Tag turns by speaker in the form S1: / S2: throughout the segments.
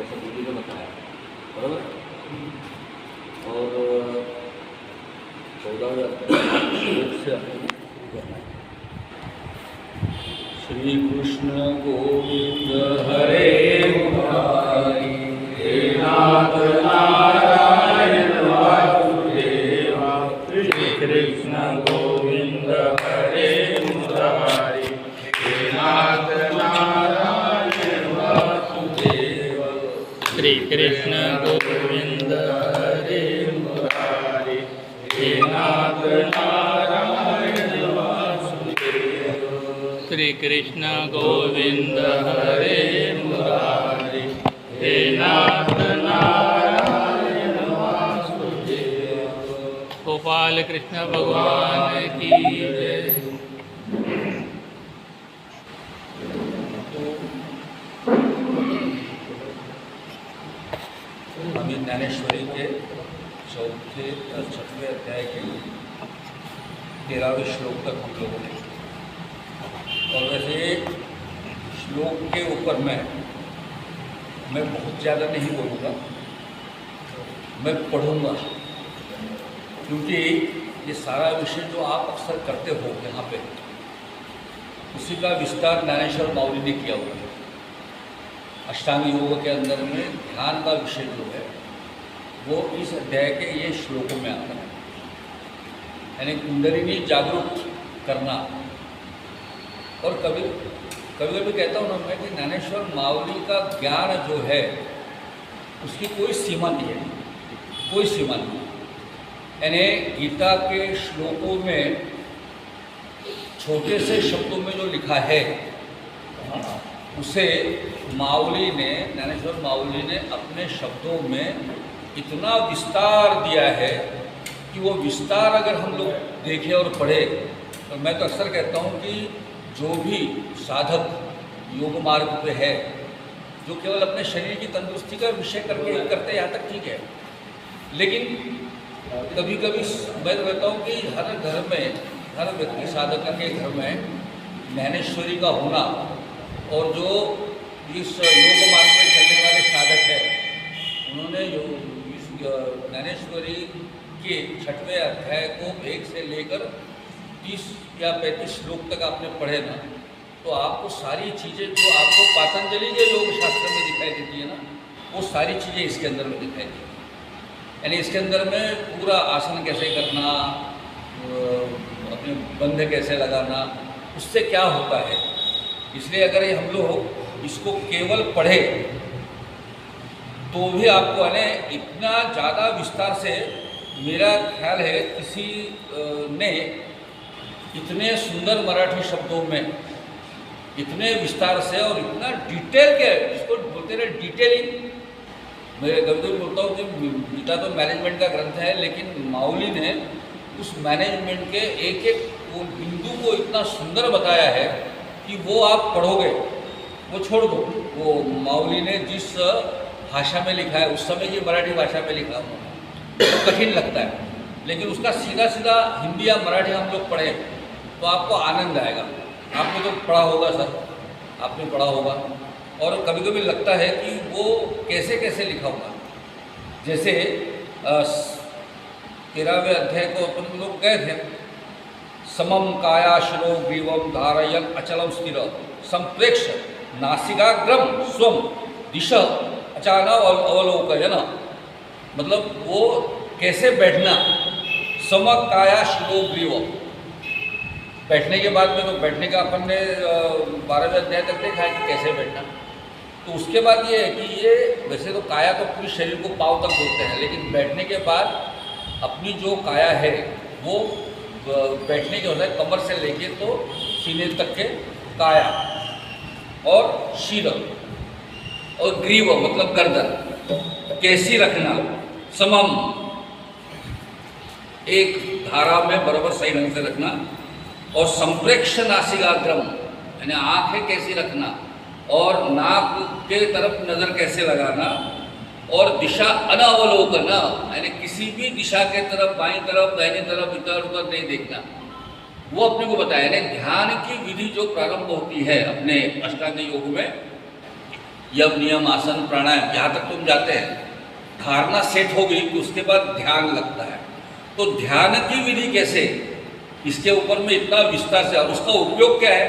S1: जैसा गुरु ने बताया, बराबर। और 14वें श्लोक से श्री कृष्ण गोविंद हरे मुरारी, हे नाथ नारायण वासुदेवा, श्री कृष्ण गोविंद हरे मुरारी, हे नाथ नारायण वासुदेवा, श्री कृष्ण गोविंद हरे मुरारी, हे नाथ नारायण वासुदेवा, श्री कृष्ण गोविंद हरे मुरारी, हे नाथ नारायण वासुदेव। गोपाल कृष्ण भगवान की जय। अभी ज्ञानेश्वरी के छठवें अध्याय के 13वें श्लोक तक हम लोगों ने, और वैसे श्लोक के ऊपर मैं बहुत ज़्यादा नहीं बोलूँगा, मैं पढ़ूँगा, क्योंकि ये सारा विषय जो आप अक्सर करते हो यहाँ पे, उसी का विस्तार ज्ञानेश्वर माउली ने किया हुआ है। अष्टांग योग के अंदर में ध्यान का विषय जो है वो इस अध्याय के ये श्लोकों में आता है, यानी कुंडलिनी जागरूक करना। और कभी कभी कहता हूँ ना मैं कि ज्ञानेश्वर माउली का ज्ञान जो है उसकी कोई सीमा नहीं है, कोई सीमा नहीं। यानी गीता के श्लोकों में छोटे से शब्दों में जो लिखा है उसे माउली ने, ज्ञानेश्वर माउली ने अपने शब्दों में इतना विस्तार दिया है कि वो विस्तार अगर हम लोग देखें और पढ़े, तो मैं तो अक्सर कहता हूँ कि जो भी साधक योग मार्ग पे है, जो केवल अपने शरीर की तंदुरुस्ती का विषय करके करते यहाँ तक ठीक है, लेकिन कभी कभी मैं तो कहता हूँ कि हर घर में, हर व्यक्ति साधक के घर में ज्ञानेश्वरी का होना, और जो इस योग मार्ग में चलने वाले साधक है उन्होंने इस ज्ञानेश्वरी के 6वें अध्याय को 1 से लेकर 30 या 35 श्लोक तक आपने पढ़े ना, तो आपको सारी चीज़ें जो आपको पातंजलि के योग शास्त्र में दिखाई देती है ना, वो सारी चीज़ें इसके अंदर में दिखाई देती है। यानी इसके अंदर में पूरा आसन कैसे करना, अपने बंध कैसे लगाना, उससे क्या होता है। इसलिए अगर हम लोग इसको केवल पढ़े तो भी आपको है इतना ज़्यादा विस्तार से, मेरा ख्याल है किसी ने इतने सुंदर मराठी शब्दों में इतने विस्तार से और इतना डिटेल के, इसको बोलते रहे डिटेलिंग। मैं कभी बोलता हूँ कि गीता तो मैनेजमेंट का ग्रंथ है, लेकिन माउली ने उस मैनेजमेंट के एक एक वो बिंदु को इतना सुंदर बताया है कि वो आप पढ़ोगे, वो छोड़ दो। वो माउली ने जिस भाषा में लिखा है, उस समय की मराठी भाषा में लिखा तो कठिन लगता है, लेकिन उसका सीधा सीधा हिंदी या मराठी हम लोग पढ़े तो आपको आनंद आएगा। आपने तो पढ़ा होगा सर, आपने पढ़ा होगा, और कभी कभी लगता है कि वो कैसे कैसे लिखा होगा। जैसे 13वें अध्याय को अपन लोग गए थे, समम कायाश्रो ग्रीवम धारयन अचलम स्थिर संप्रेक्ष नासिकाग्रम स्वम दिश अचानक अवलोकयन, मतलब वो कैसे बैठना, सम कायाश्रो ग्रीवम, बैठने के बाद में तो बैठने का अपन ने 12वें अध्याय तक देखा है कि कैसे बैठना। तो उसके बाद ये है कि ये वैसे तो काया तो पूरे शरीर को पाँव तक बोलते हैं, लेकिन बैठने के बाद अपनी जो काया है वो बैठने के होता है कमर से लेके तो सीने तक के काया, और शीर और ग्रीव मतलब गर्दन कैसी रखना, समम एक धारा में बराबर सही ढंग से रखना, और संप्रेक्ष नासिकाग्रम यानी आंखें कैसी रखना, और नाक के तरफ नज़र कैसे लगाना, और दिशा अनावलोकन यानी किसी भी दिशा के तरफ, बाईं तरफ दाहिनी तरफ इधर उधर नहीं देखना, वो अपने को बताया। यानी ध्यान की विधि जो प्रारंभ होती है अपने अष्टांग योग में, यम नियम आसन प्राणायाम यहाँ तक तुम जाते हैं, धारणा सेट हो गई कि उसके बाद ध्यान लगता है। तो ध्यान की विधि कैसे, इसके ऊपर में इतना विस्तार से, और उसका उपयोग क्या है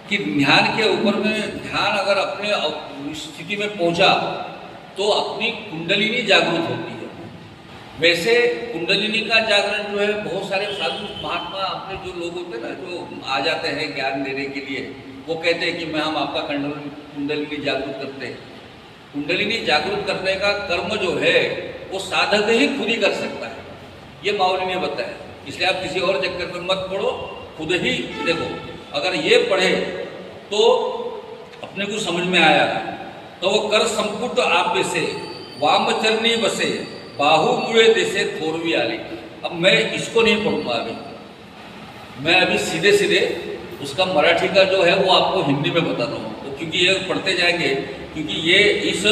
S1: कि ध्यान के ऊपर में, ध्यान अगर अपने स्थिति में पहुंचा तो अपनी कुंडलिनी जागृत होती है। वैसे कुंडलिनी का जागरण जो है, बहुत सारे साधु महात्मा अपने जो लोग होते हैं ना, जो आ जाते हैं ज्ञान देने के लिए, वो कहते हैं कि हम आपका कुंडलिनी जागृत करते हैं। कुंडलिनी जागृत करने का कर्म जो है वो साधक ही खुद ही कर सकता है, ये माउली ने बताया। इसलिए आप किसी और चक्कर में मत पढ़ो, खुद ही देखो। अगर ये पढ़े तो अपने को समझ में आया तो वो कर संपुट आप से वामचरणी बसे बाहु मुड़े देसे थोरवी आली। अब मैं इसको नहीं पढ़ूंगा अभी, मैं अभी सीधे सीधे उसका मराठी का जो है वो आपको हिंदी में बताता हूँ। तो क्योंकि ये पढ़ते जाएंगे, क्योंकि ये इस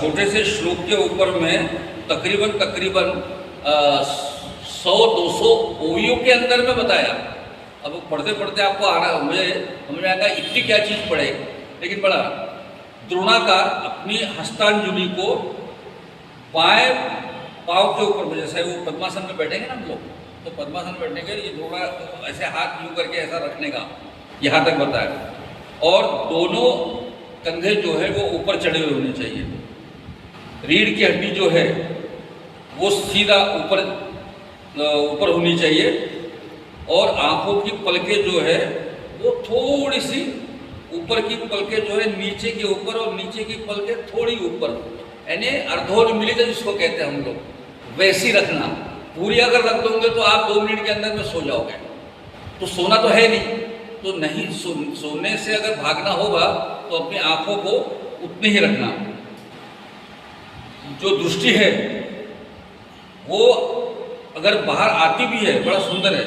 S1: छोटे से श्लोक के ऊपर में तकरीबन 100-200 ओवियों के अंदर में बताया। अब पढ़ते पढ़ते आपको आना, मुझे समझ में आएगा इतनी क्या चीज़ पढ़े। लेकिन बड़ा द्रोणाकार अपनी हस्तांजलि को बाएं पाँव के ऊपर में, जैसे वो पद्मासन में बैठेंगे ना हम लोग, तो पद्मासन में बैठने के ये द्रोणा ऐसे हाथ यूँ करके ऐसा रखने का, यहाँ तक बताया। और दोनों कंधे जो है वो ऊपर चढ़े हुए होने चाहिए। रीढ़ की हड्डी जो है वो सीधा ऊपर होनी चाहिए। और आंखों की पलकें जो है वो थोड़ी सी ऊपर की पलकें जो है नीचे के ऊपर, और नीचे की पलकें थोड़ी ऊपर, यानी अर्धोन्मीलित जिसको कहते हैं हम लोग, वैसी रखना। पूरी अगर रख दोगे तो आप 2 मिनट के अंदर में सो जाओगे। तो सोना तो है नहीं, तो नहीं सोने से अगर भागना होगा तो अपनी आंखों को उतनी ही रखना। जो दृष्टि है वो अगर बाहर आती भी है, बड़ा सुंदर है,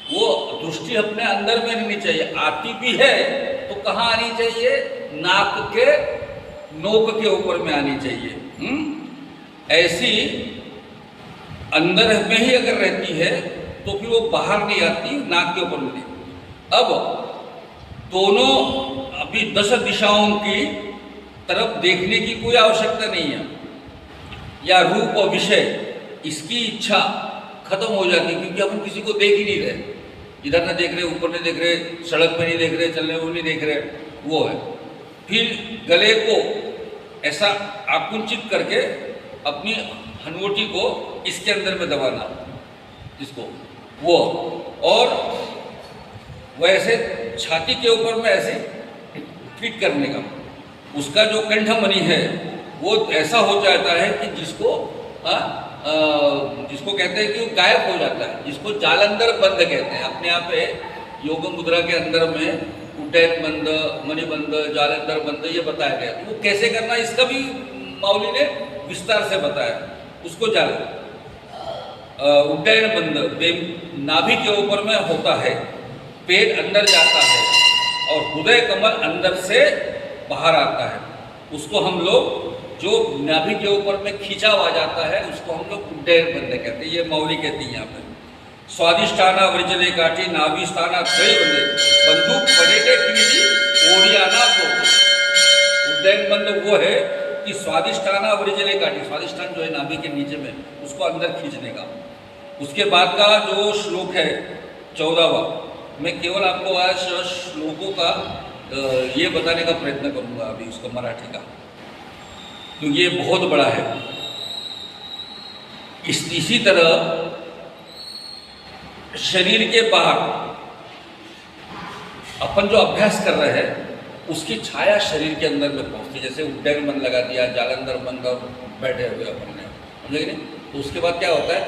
S1: वो दृष्टि अपने अंदर में रहनी चाहिए। आती भी है तो कहाँ आनी चाहिए, नाक के नोक के ऊपर में आनी चाहिए। ऐसी अंदर में ही अगर रहती है तो फिर वो बाहर नहीं आती, नाक के ऊपर में। अब दोनों अभी 10 दिशाओं की तरफ देखने की कोई आवश्यकता नहीं है, या रूप और विषय इसकी इच्छा खत्म हो जाती, क्योंकि हम किसी को देख ही नहीं रहे, इधर ना देख रहे, ऊपर नहीं देख रहे, सड़क पे नहीं देख रहे, चलने वो नहीं देख रहे, वो है। फिर गले को ऐसा आकुंचित करके अपनी हनवटी को इसके अंदर में दबाना, इसको वो, और वैसे छाती के ऊपर में ऐसे फिट करने का। उसका जो कंठमणि है वो ऐसा हो जाता है कि जिसको कहते हैं कि वो गायब हो जाता है, जिसको जालंधर बंद कहते हैं। अपने आप योग मुद्रा के अंदर में उड्डयन बंद, मणिबंद, जालंधर बंद ये बताया गया। तो वो कैसे करना, इसका भी माउली ने विस्तार से बताया। उसको उड्डयन बंद नाभि के ऊपर में होता है, पेट अंदर जाता है और हृदय कमल अंदर से बाहर आता है। उसको हम लोग जो नाभि के ऊपर में खिंचाव आ जाता है उसको हम लोग उड्डयन बंद कहते हैं। ये मौली कहती है यहाँ पे। स्वादिष्ठाना वृजले काठी नाभि स्थाना त्रय बंदे बंदूक पड़े के किसी ओडियाना को। उड्डयन बंद वो है कि स्वादिष्ठाना वृजले काठी, स्वादिष्ठान जो है नाभि के नीचे में, उसको अंदर खींचने का। उसके बाद का जो श्लोक है 14वां, मैं केवल आपको आज श्लोकों का ये बताने का प्रयत्न करूँगा अभी, उसका मराठी का, क्योंकि ये बहुत बड़ा है। इसी तरह शरीर के बाहर अपन जो अभ्यास कर रहे हैं उसकी छाया शरीर के अंदर में पहुंचती। जैसे उड्डयन बंद लगा दिया, जालंधर बंद और बैठे हुए अपन ने, समझे कि नहीं? तो उसके बाद क्या होता है,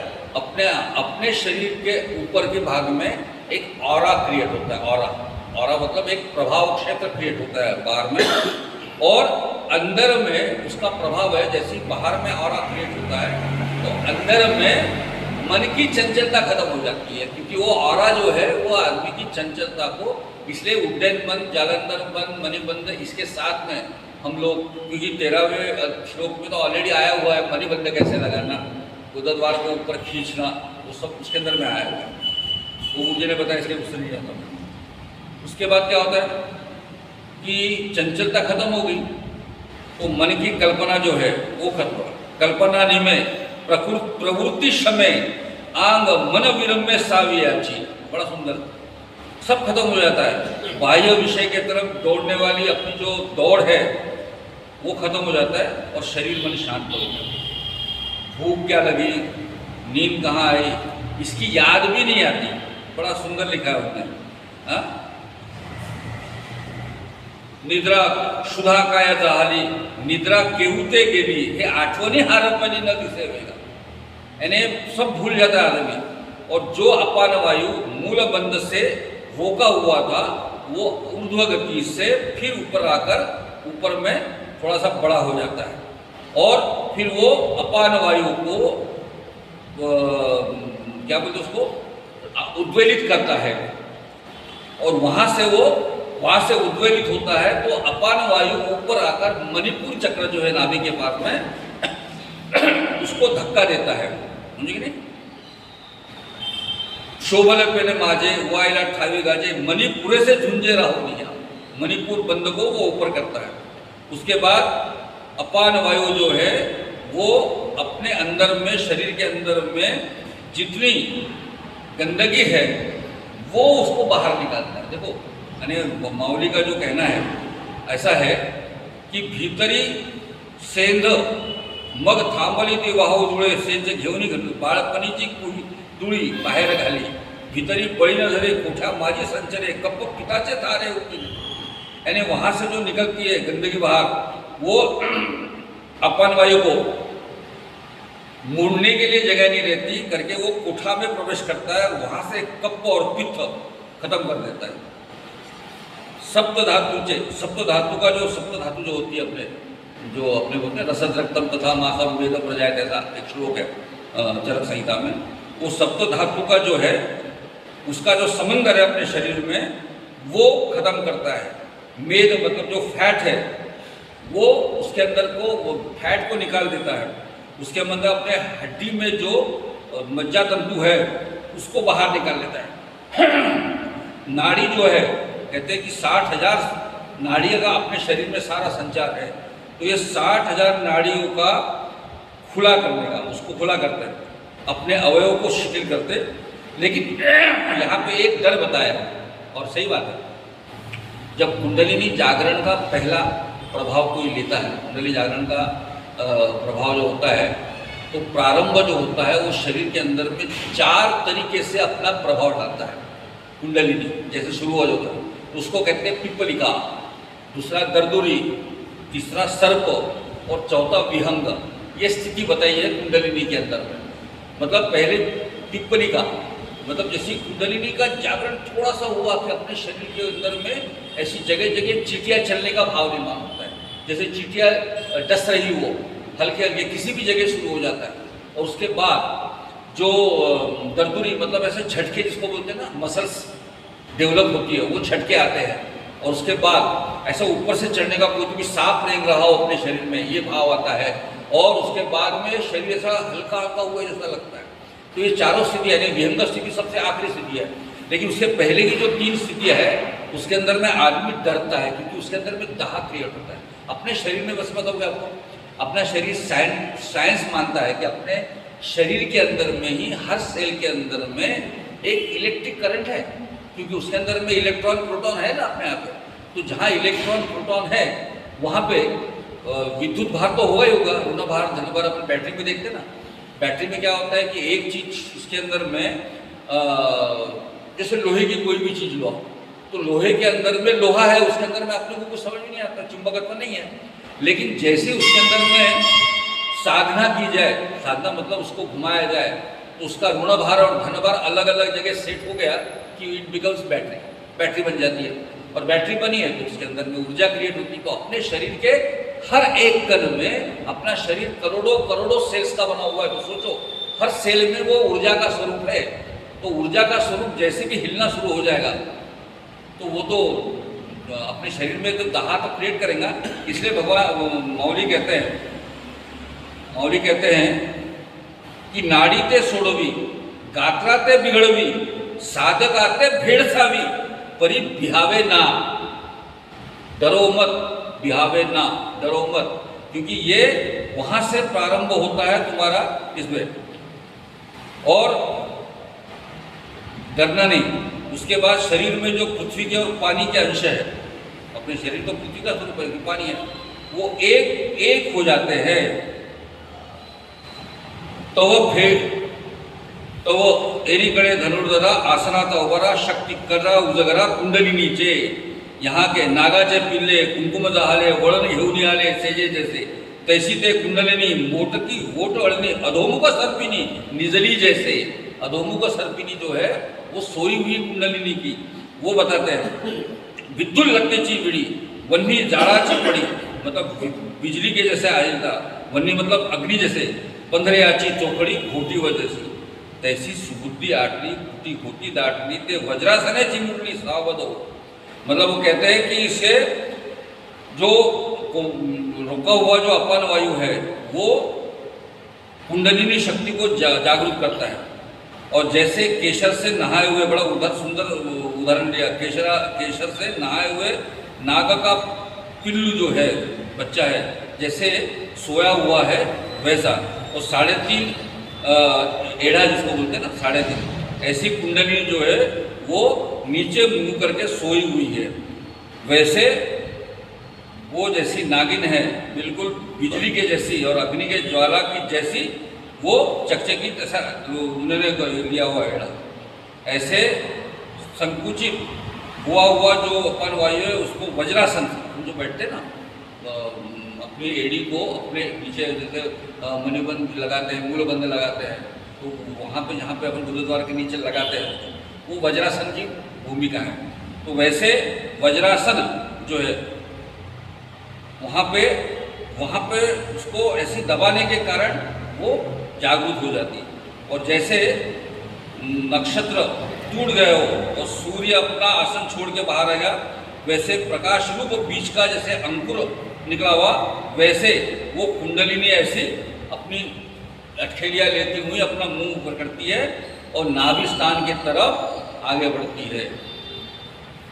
S1: अपने शरीर के ऊपर के भाग में एक ऑरा क्रिएट होता है। ऑरा मतलब एक प्रभाव क्षेत्र क्रिएट होता है बाहर में, और अंदर में उसका प्रभाव है। जैसे बाहर में ऑरा क्रिएट होता है तो अंदर में मन की चंचलता खत्म हो जाती है, क्योंकि वो ऑरा जो है वो आदमी की चंचलता को, इसलिए उड्डयन बंद, जालंधर बंद, मणिबंद इसके साथ में हम लोग, क्योंकि 13वें श्लोक में तो ऑलरेडी आया हुआ है मणिबंद कैसे लगाना, गुदद्वार को ऊपर खींचना, वो सब उसके अंदर में आया हुआ है। वो मुझे ने बताया, इसलिए उससे नहीं जाता। उसके बाद क्या होता है, कि चंचलता खत्म हो गई, तो मन की कल्पना जो है वो खत्म। कल्पना निमे प्रवृत्ति समय आंग मन विरम्य सावियाची, बड़ा सुंदर, सब खत्म हो जाता है। बाह्य विषय के तरफ दौड़ने वाली अपनी जो दौड़ है वो खत्म हो जाता है और शरीर मन शांत हो जाता है। भूख क्या लगी, नींद कहाँ आई, इसकी याद भी नहीं आती। बड़ा सुंदर लिखा है उसने, हाँ? निद्रा सुधा काय झाली, निद्रा केवते गेली, हे आठवणी हारपणी न दिसेवेगा, यानी सब भूल जाता है आदमी। और जो अपान वायु मूल बंध से रोका हुआ था वो ऊर्ध्व गति से फिर ऊपर आकर ऊपर में थोड़ा सा बड़ा हो जाता है और फिर वो अपान वायु को क्या बोलते उसको उद्वेलित करता है और वहाँ से उद्वेलित होता है तो अपान वायु ऊपर आकर मणिपुर चक्र जो है नाभि के पास में उसको धक्का देता है, समझे कि नहीं? शोभल पेने माजे वाइला ठावी गाजे, मणिपुरे से झुंझे राहु लिया, मणिपुर बंद को वो ऊपर करता है। उसके बाद अपान वायु जो है वो अपने अंदर में, शरीर के अंदर में जितनी गंदगी है वो उसको बाहर निकालता है। देखो यानी माऊली का जो कहना है ऐसा है कि भीतरी सेंध मग थांबली ती वाहू जुळे सेंध घेऊन घालू, बाळपणीची दुळी बाहेर घाली, भीतरी बळी न धरे कोठ्या माझी संचरे, कप पिताचे तारे उठली, यानी वहाँ से जो निकलती है गंदगी बाहर वो अपान वायु को मुड़ने के लिए जगह नहीं रहती करके वो कोठा में प्रवेश करता है, वहाँ से कप और पित्त खत्म कर देता है। सप्त धातु का जो सप्त धातु जो होती है अपने बोलते हैं रसद रक्तम तथा मासम वेद प्रजायत, ऐसा एक श्लोक है चरक संहिता में। वो सप्त धातु का जो है उसका जो समंदर है अपने शरीर में वो खत्म करता है। मेद मतलब जो फैट है वो उसके अंदर को वो फैट को निकाल देता है। उसके अंदर अपने हड्डी में जो मज्जा तंतु है उसको बाहर निकाल लेता है। नाड़ी जो है कहते हैं कि 60,000 नाड़ियों का अपने शरीर में सारा संचार है, तो ये 60,000 नाड़ियों का खुला करने का उसको खुला करते हैं, अपने अवयव को शिथिल करते। लेकिन यहाँ पे एक डर बताया और सही बात है, जब कुंडलिनी जागरण का पहला प्रभाव कोई लेता है, कुंडली जागरण का प्रभाव जो होता है तो प्रारंभ जो होता है वो शरीर के अंदर में 4 तरीके से अपना प्रभाव डालता है। कुंडलिनी जैसे शुरू हो जाता है तो उसको कहते हैं पिप्पलिका, दूसरा दर्दुरी, तीसरा सर्प और चौथा विहंग। ये स्थिति बताई है कुंडलिनी के अंदर में। मतलब पहले पिप्पलिका मतलब जैसे कुंडलिनी का जागरण थोड़ा सा हुआ कि अपने शरीर के अंदर में ऐसी जगह जगह चींटियाँ चलने का भाव निर्माण होता है, जैसे चींटियाँ डस रही हो हल्के हल्के किसी भी जगह शुरू हो जाता है। और उसके बाद जो दर्दुरी मतलब ऐसे झटके जिसको बोलते हैं ना, मसल्स डेवलप होती है, वो झटके आते हैं। और उसके बाद ऐसा ऊपर से चढ़ने का कोई भी सांप रेंग रहा हो अपने शरीर में, ये भाव आता है। और उसके बाद में शरीर ऐसा हल्का हल्का हुआ जैसा लगता है। तो ये चारों स्थिति यानी विहंग स्थिति सबसे आखिरी स्थिति है। लेकिन उसके पहले की जो 3 स्थितियाँ है उसके अंदर में आदमी डरता है क्योंकि उसके अंदर में दाह क्रिएट होता है अपने शरीर में। बस बताऊँगा आपको, अपना शरीर साइंस मानता है कि अपने शरीर के अंदर में ही हर सेल के अंदर में एक इलेक्ट्रिक करंट है, क्योंकि उसके अंदर में इलेक्ट्रॉन प्रोटॉन है ना अपने आप में। तो जहाँ इलेक्ट्रॉन प्रोटॉन है वहाँ पे विद्युत भार तो होगा ही होगा, ऋण भार धन भार अपने बैटरी में देखते ना। बैटरी में क्या होता है कि एक चीज़ उसके अंदर में जैसे लोहे की कोई भी चीज़ लो तो लोहे के अंदर में लोहा है, उसके अंदर में अपने को कुछ समझ में नहीं आता, चुंबकत्व नहीं है। लेकिन जैसे उसके अंदर में साधना की जाए, साधना मतलब उसको घुमाया जाए, तो उसका ऋण भार और धन भार अलग अलग जगह सेट हो गया कि इट बिकम्स बैटरी बन जाती है। और बैटरी बनी है तो उसके अंदर में ऊर्जा क्रिएट होती है। तो अपने शरीर के हर एक कण में अपना शरीर करोड़ों सेल्स का बना हुआ है। तो सोचो हर सेल में वो ऊर्जा का स्वरूप है। तो ऊर्जा का स्वरूप जैसे भी हिलना शुरू हो जाएगा तो वो तो अपने शरीर में तो दाह तो क्रिएट करेगा। इसलिए भगवान मौली कहते हैं कि नाड़ी ते सोडवी, गात्रा ते बिघडवी, साधक आते भेडसावी, परी बिहावे ना। डरो मत, बिहावे ना, डरो मत, क्योंकि ये वहाँ से प्रारंभ होता है तुम्हारा इसमें, और डरना नहीं। उसके बाद शरीर में जो पृथ्वी के और पानी के अंश है, अपने शरीर तो पृथ्वी का स्वरूप है, पानी है, वो एक एक हो जाते हैं। तो वो एरी कड़े धनुर्धरा आसनाचा उभारा शक्ती करा उजगरा कुंडली नीचे, यहाँ के नागाचे पिल्ले कुंकुम जहाले वळण घेऊन आले सेजे जैसे, तैसी ते कुंडलिनी मोटकी होट अळणी अधोमुख सर्पिनी निजली जैसे। अधोमुख सर्पिनी जो है वो सोई हुई कुंडलिनी की वो बताते हैं। विद्युल लट्टेची विड़ी वन्नी जाड़ाची पड़ी, मतलब बिजली के जैसे आयता, वन्नी मतलब अग्नि जैसे, पंधरेयाची चोखड़ी घोटी व जैसी, तैसी सुबुद्धि आटली फूटी होती दाटली ते वज्रासनेची मुरली सावध हो। मतलब वो कहते हैं कि इससे जो रुका हुआ जो अपान वायु है वो कुंडलिनी शक्ति को जागरूक करता है। और जैसे केशर से नहाए हुए, बड़ा सुंदर उदाहरण दिया, केशर से नहाए हुए नाग का पिल्लू जो है, बच्चा है, जैसे सोया हुआ है वैसा, और 3.5 एड़ा जिसको बोलते हैं ना, 3.5, ऐसी कुंडली जो है वो नीचे मुंह करके सोई हुई है। वैसे वो जैसी नागिन है, बिल्कुल बिजली के जैसी और अग्नि के ज्वाला की जैसी, वो चकचकी ऐसा उन्होंने लिया हुआ एड़ा। ऐसे संकुचित हुआ जो अपन वायु है उसको वज्रासन, हम जो बैठते हैं ना, अपनी एड़ी को अपने पीछे जैसे मणिबंध लगाते हैं, मूलबंध लगाते हैं, तो वहाँ पे जहाँ पे अपन गुरुद्वार के नीचे लगाते हैं वो वज्रासन की भूमिका है। तो वैसे वज्रासन जो है वहाँ पे उसको ऐसी दबाने के कारण वो जागरूक हो जाती है। और जैसे नक्षत्र टूट गए हो और सूर्य अपना आसन छोड़ के बाहर आ गया, वैसे प्रकाश रूप बीज का जैसे अंकुर निकला हुआ, वैसे वो कुंडलिनी ऐसे अपनी अटखेलियाँ लेती हुई अपना मुंह ऊपर करती है और नाभि स्थान की तरफ आगे बढ़ती है।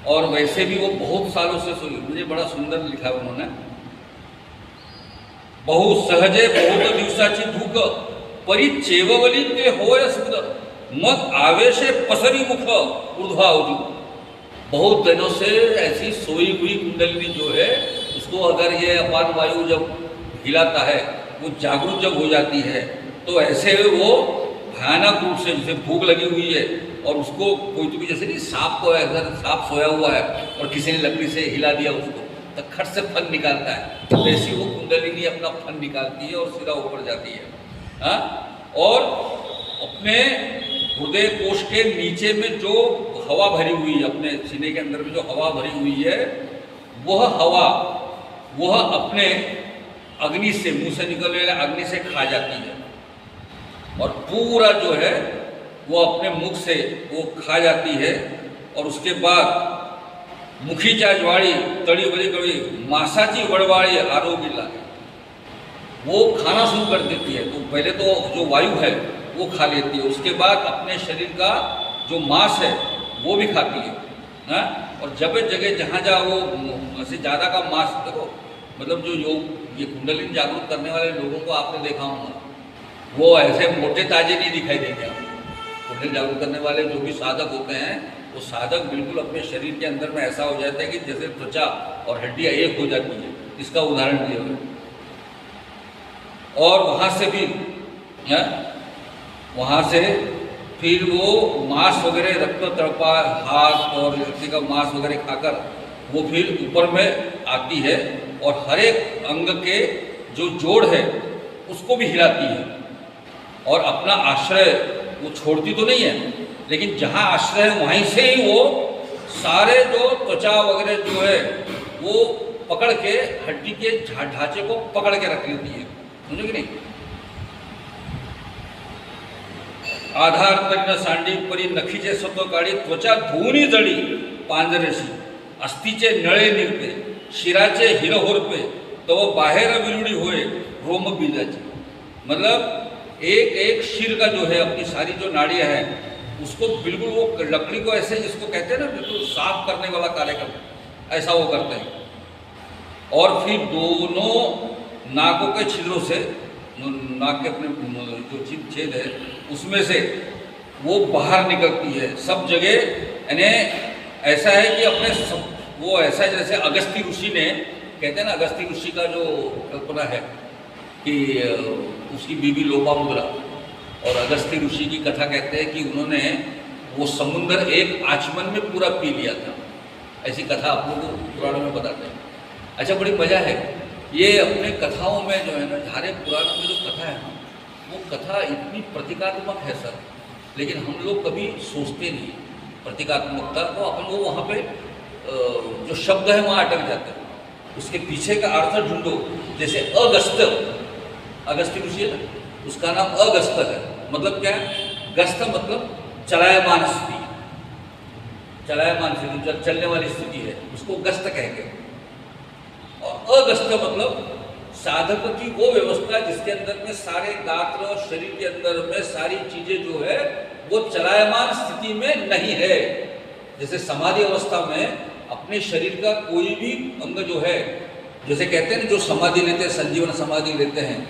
S1: और वैसे भी वो बहुत सालों से मुझे बड़ा सुंदर लिखा उन्होंने, बहु सहजे बहुत दिवसाची धूक परी चेववली ते होय सुद मग आवेशे पसरी मुख ऊर्ध्वावधि। बहुत दिनों से ऐसी सोई हुई कुंडलिनी जो है उसको अगर ये अपान वायु जब हिलाता है, वो जागरूक जब हो जाती है, तो ऐसे वो भयानक रूप से, जैसे भूख लगी हुई है और उसको कोई तो भी, जैसे नहीं सांप को, अगर सांप सोया हुआ है और किसी ने लकड़ी से हिला दिया उसको, तो खट से फन निकालता है, तो वैसी वो कुंडलिनी अपना फन निकालती है और सिरा ऊपर जाती है। हाँ, और अपने हृदय कोश के नीचे में जो हवा भरी हुई है, अपने सीने के अंदर में जो हवा भरी हुई है, वह हवा वह अपने अग्नि से, मुंह से निकलने वाले अग्नि से खा जाती है और पूरा जो है वो अपने मुख से वो खा जाती है। और उसके बाद मुखीच्या ज्वाळी तळी बरी कळी मासाची वळवाळी आरोगी लागे, वो खाना शुरू कर देती है। तो पहले तो जो वायु है वो खा लेती है, उसके बाद अपने शरीर का जो मांस है वो भी खाती है। हाँ? और जगह जगह जहाँ जहाँ वो ऐसे ज़्यादा का मांस, देखो मतलब जो योग ये कुंडलिनी जागरूक करने वाले लोगों को आपने देखा होगा, वो ऐसे मोटे ताजे नहीं दिखाई देंगे आपको। कुंडलिनी जागरूक करने वाले जो भी साधक होते हैं, वो साधक बिल्कुल अपने शरीर के अंदर में ऐसा हो जाता है कि जैसे त्वचा और हड्डियाँ एक हो जाती है। इसका उदाहरण दिया हुआ। और वहाँ से भी वहाँ से फिर वो मांस वगैरह, रक्त तड़पा हाथ और व्यक्ति का मांस वगैरह खाकर वो फिर ऊपर में आती है और हर एक अंग के जो जोड़ है उसको भी हिलाती है और अपना आश्रय वो छोड़ती तो नहीं है, लेकिन जहाँ आश्रय है वहीं से ही वो सारे जो त्वचा वगैरह जो है वो पकड़ के हड्डी के ढांचे को पकड़ के रख लेती है, समझो कि नहीं। आधार तरीन सांडी परी नखीचे सत्व काढी त्वचा धुवूनी जळी पांजरेशी अस्थिचे नळे निरपे शिराचे हिर होरपे तो बाहेर विरुडी होए रोम बीजाची। मतलब एक एक शिर का जो है अपनी सारी जो नाड़ियाँ हैं उसको बिल्कुल वो लकड़ी को ऐसे जिसको कहते हैं ना बिल्कुल साफ करने वाला कार्यक्रम, ऐसा वो करते हैं। और फिर दोनों नाकों के छिद्रों से, नाक के अपने जो छेद है उसमें से वो बाहर निकलती है सब जगह। यानी ऐसा है कि अपने सब, वो ऐसा है जैसे अगस्ती ऋषि ने, कहते हैं ना अगस्ती ऋषि का जो कल्पना है कि उसकी बीवी लोपामुद्रा, और अगस्ती ऋषि की कथा कहते हैं कि उन्होंने वो समुंदर एक आचमन में पूरा पी लिया था। ऐसी कथा आप लोगों को पुराणों में बताते हैं। अच्छा, बड़ी मजा है ये अपने कथाओं में जो है ना, हमारे पुराणों में जो कथा है ना, वो कथा इतनी प्रतीकात्मक है सर, लेकिन हम लोग कभी सोचते नहीं प्रतीकात्मकता को। अपन वो वहाँ पे जो शब्द है वहाँ अटक जाते हैं, उसके पीछे का अर्थ ढूंढो। जैसे अगस्त, अगस्ती ऋषि है ना, उसका नाम अगस्त है, मतलब क्या है? गस्त मतलब चलायमान स्थिति, चलायमान स्थिति जो चलने वाली स्थिति है उसको गस्त कहेंगे। और अगस्त मतलब साधक की वो व्यवस्था जिसके अंदर में सारे गात्र और शरीर के अंदर में सारी चीजें जो है वो चलायमान स्थिति में नहीं है। जैसे समाधि अवस्था में अपने शरीर का कोई भी अंग जो है, जैसे कहते हैं ना जो समाधि लेते हैं, संजीवन समाधि लेते हैं,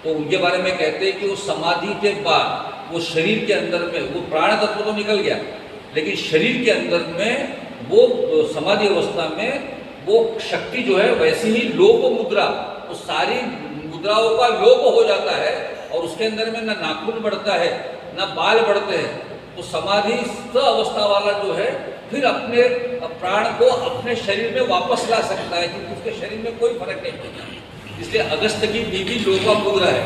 S1: तो उनके बारे में कहते हैं कि वो समाधि के बाद वो शरीर के अंदर में वो प्राण तत्व तो निकल गया, लेकिन शरीर के अंदर में वो समाधि अवस्था में वो शक्ति जो है वैसी ही लोप मुद्रा, वो सारी मुद्राओं का लोप हो जाता है और उसके अंदर में ना नाखून बढ़ता है ना बाल बढ़ते हैं। तो समाधिस्थ अवस्था वाला जो है फिर अपने प्राण को अपने शरीर में वापस ला सकता है, क्योंकि उसके शरीर में कोई फर्क नहीं पड़ता। इसलिए अगस्त की बीवी लोपामुद्रा है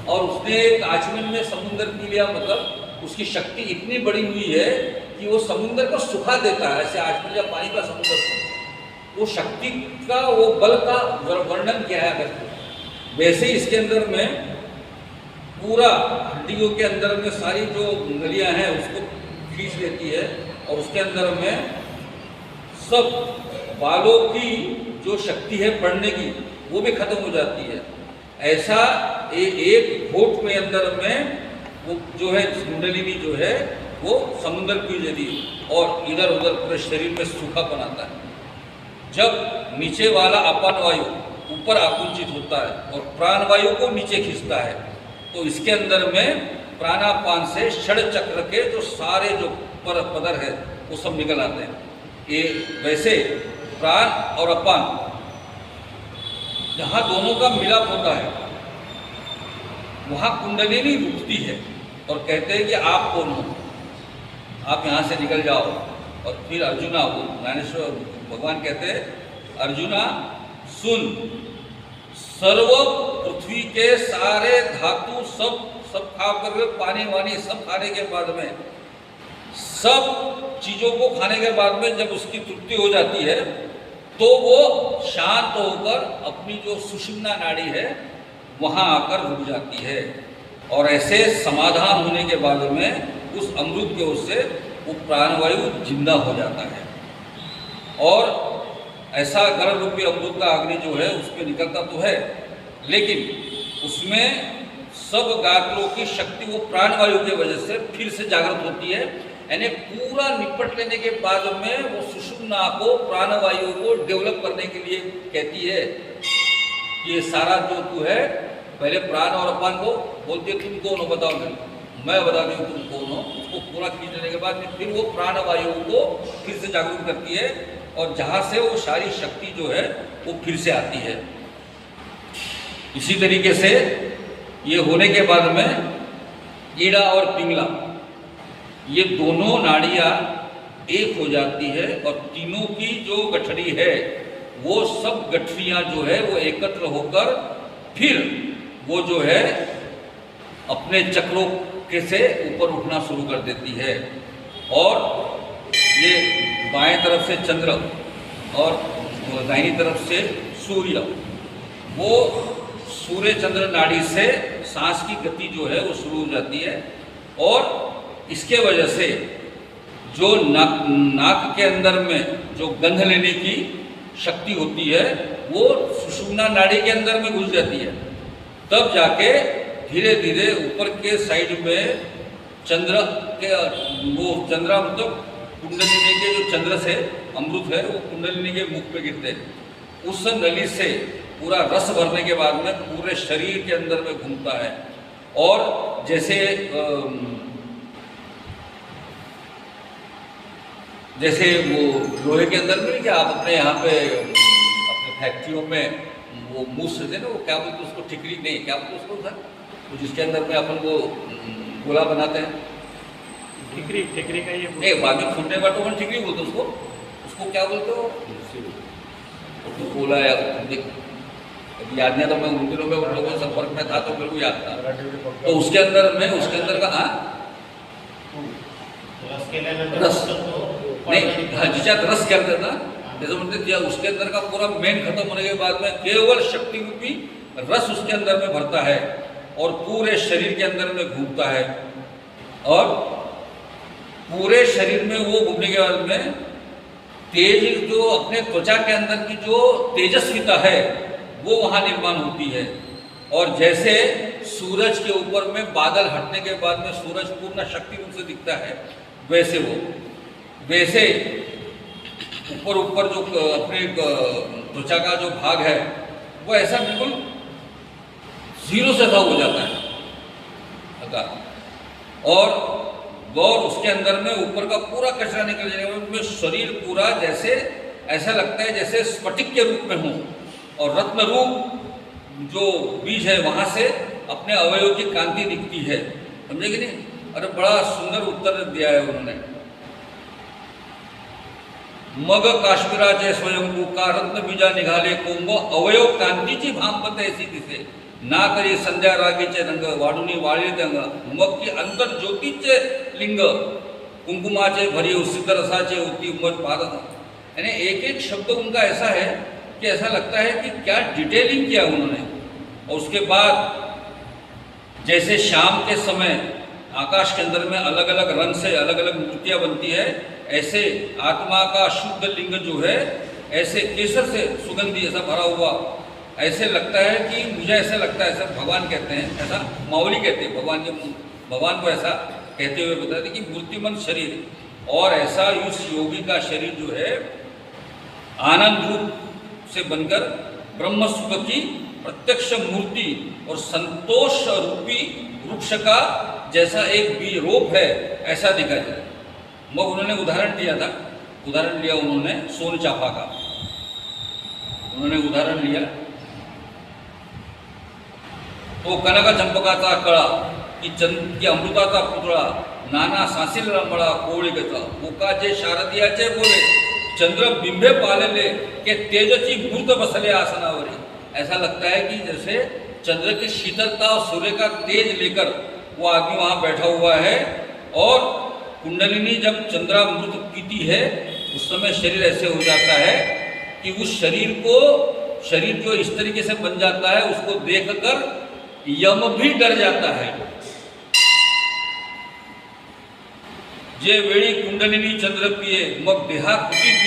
S1: और उसने एक आचमन में समुद्र पी लिया, मतलब उसकी शक्ति इतनी बड़ी हुई है कि वो समुद्र को सुखा देता है। ऐसे आचमन या पानी का समुद्र, वो शक्ति का वो बल का वर्णन किया है अगस्त। वैसे ही इसके अंदर में पूरा हड्डियों के अंदर में सारी जो नलियां हैं उसको खींच लेती है और उसके अंदर में सब बालों की जो शक्ति है पड़ने की वो भी खत्म हो जाती है। ऐसा एक घोट में अंदर में वो जो है कुंडलिनी जो है वो समुद्र पी जाती है और इधर उधर पूरे शरीर में सूखा बनाता है। जब नीचे वाला अपान वायु ऊपर आकुंचित होता है और प्राण वायु को नीचे खींचता है, तो इसके अंदर में प्राणापान से षड चक्र के जो सारे जो पदर है वो सब निकल आते हैं। ये वैसे प्राण और अपान जहाँ दोनों का मिलाप होता है वहाँ कुंडलिनी रुकती है और कहते हैं कि आप कौन हो, आप यहाँ से निकल जाओ। और फिर अर्जुना, वो ज्ञानेश्वर भगवान कहते हैं, अर्जुना सुन, सर्व पृथ्वी के सारे धातु सब खा करके पानी वानी सब खाने के बाद में, सब चीज़ों को खाने के बाद में जब उसकी तृप्ति हो जाती है तो वो शांत होकर अपनी जो सुषुम्ना नाड़ी है वहाँ आकर रुक जाती है और ऐसे समाधान होने के बाद में उस अमृत की ओर से वो प्राणवायु जिंदा हो जाता है और ऐसा गर्भ रूपी अमृत का अग्नि जो है उसमें निकलता तो है, लेकिन उसमें सब गात्रों की शक्ति वो प्राणवायु की वजह से फिर से जागृत होती है। यानी पूरा निपट लेने के बाद में वो सुषुम्ना को प्राणवायु को डेवलप करने के लिए कहती है कि ये सारा जो तू है, पहले प्राण और अपान को बोलती है तुम कौन हो बताओ, मैं बता दूँ तुम कौन हो। उसको पूरा खींच लेने के बाद फिर वो प्राणवायु को फिर से जागरूक करती है और जहाँ से वो सारी शक्ति जो है वो फिर से आती है। इसी तरीके से ये होने के बाद में ईड़ा और पिंगला ये दोनों नाड़ियाँ एक हो जाती है और तीनों की जो गठरी है वो सब गठरियाँ जो है वो एकत्र होकर फिर वो जो है अपने चक्रों के से ऊपर उठना शुरू कर देती है। और ये बाएं तरफ से चंद्र और दाहिनी तरफ से सूर्य, वो सूर्य चंद्र नाड़ी से सांस की गति जो है वो शुरू हो जाती है और इसके वजह से जो नाक के अंदर में जो गंध लेने की शक्ति होती है वो सुषुम्ना नाड़ी के अंदर में घुस जाती है। तब जाके धीरे धीरे ऊपर के साइड में चंद्र के वो चंद्रा मतलब कुंडलिनी के जो चंद्र से अमृत है वो कुंडलिनी के मुख पे गिरते हैं उस नली से पूरा रस भरने के बाद में पूरे शरीर के अंदर में घूमता है। और जैसे जैसे वो लोहे के अंदर में क्या आप अपने यहाँ पे अपने फैक्ट्रियों में वो मूस देते ना, वो क्या बोलते उसको, ठिकरी नहीं, क्या बोलते उसको सर, वो जिसके अंदर में अपन वो गोला बनाते हैं,
S2: ठिकरी, ठिकरी का ये
S1: नहीं, बाद में फूटने का तो अपन ठिकरी बोलते उसको, उसको क्या बोलते हो, उसको गोला या याद नहीं था, मैं उन दिनों में उन लोगों के संपर्क में था तो मेरे को याद था। तो उसके अंदर का रस नहीं, हाँ जिच्यात रस क्या था, जैसे बोलते दिया, उसके अंदर का पूरा मेन खत्म होने के बाद में केवल शक्ति रूपी रस उसके अंदर में भरता है और पूरे शरीर के अंदर में घूमता है। और पूरे शरीर में वो घूमने के बाद में तेज, जो अपने त्वचा के अंदर की जो तेजस्विता है वो वहाँ निर्माण होती है। और जैसे सूरज के ऊपर में बादल हटने के बाद में सूरज पूर्ण शक्ति रूप से दिखता है, वैसे ऊपर जो अपने त्वचा का जो भाग है वो ऐसा बिल्कुल जीरो से था हो जाता है। और उसके अंदर में ऊपर का पूरा कचरा निकल जाएगा, उसमें शरीर पूरा जैसे ऐसा लगता है जैसे स्फटिक के रूप में हो, और रत्न रूप जो बीज है वहाँ से अपने अवयव की कांति दिखती है। समझे कि नहीं? अरे बड़ा सुंदर उत्तर दिया है उन्होंने। मग काश्मीराचे स्वयंभू का रत्न बीजा निघाले कोंब, अवयव कांतीची भांपत ऐसी दिसे, ना करी संध्या रागीचे रंग, वाढुनी वाळी दंग, मग की अंतर ज्योतीचे लिंग, कुंकुमाचे भरी सिद्ध रसाचे होती उमट भारत। यानी एक एक शब्द उनका ऐसा है कि ऐसा लगता है कि क्या डिटेलिंग किया उन्होंने। और उसके बाद जैसे शाम के समय आकाश के अंदर में अलग अलग रंग से अलग अलग मूर्तियाँ बनती है, ऐसे आत्मा का शुद्ध लिंग जो है ऐसे केसर से सुगंधी ऐसा भरा हुआ, ऐसे लगता है कि मुझे ऐसा लगता है, ऐसा भगवान कहते हैं, ऐसा माऊली कहते हैं, भगवान को ऐसा कहते हुए बताते कि मूर्तिमंत शरीर, और ऐसा उस योगी का शरीर जो है आनंद रूप से बनकर ब्रह्म सुख की प्रत्यक्ष मूर्ति और संतोष रूपी वृक्ष का जैसा एक बीज रोप है ऐसा दिखा जाए। मग उन्होंने उदाहरण लिया उन्होंने सोन चाफा का, उन्होंने उदाहरण लिया तो कनका चंपकाचा कळा की अमृताचा पुतळा, नाना सासिल रंबळा कोळीगचा, मुकाचे शारदियाचे बोले, चंद्र बिंबे पालेले के तेजची मूर्त बसले आसनावरी। ऐसा लगता है कि जैसे चंद्र की शीतलता और सूर्य का तेज लेकर वो आदमी वहाँ बैठा हुआ है, और कुंडलिनी जब चंद्रामृत पीती है उस समय शरीर ऐसे हो जाता है कि उस शरीर जो इस तरीके से बन जाता है उसको देखकर यम भी डर जाता है। जे वेळी कुंडलिनी चंद्र पिए मग देहाकृति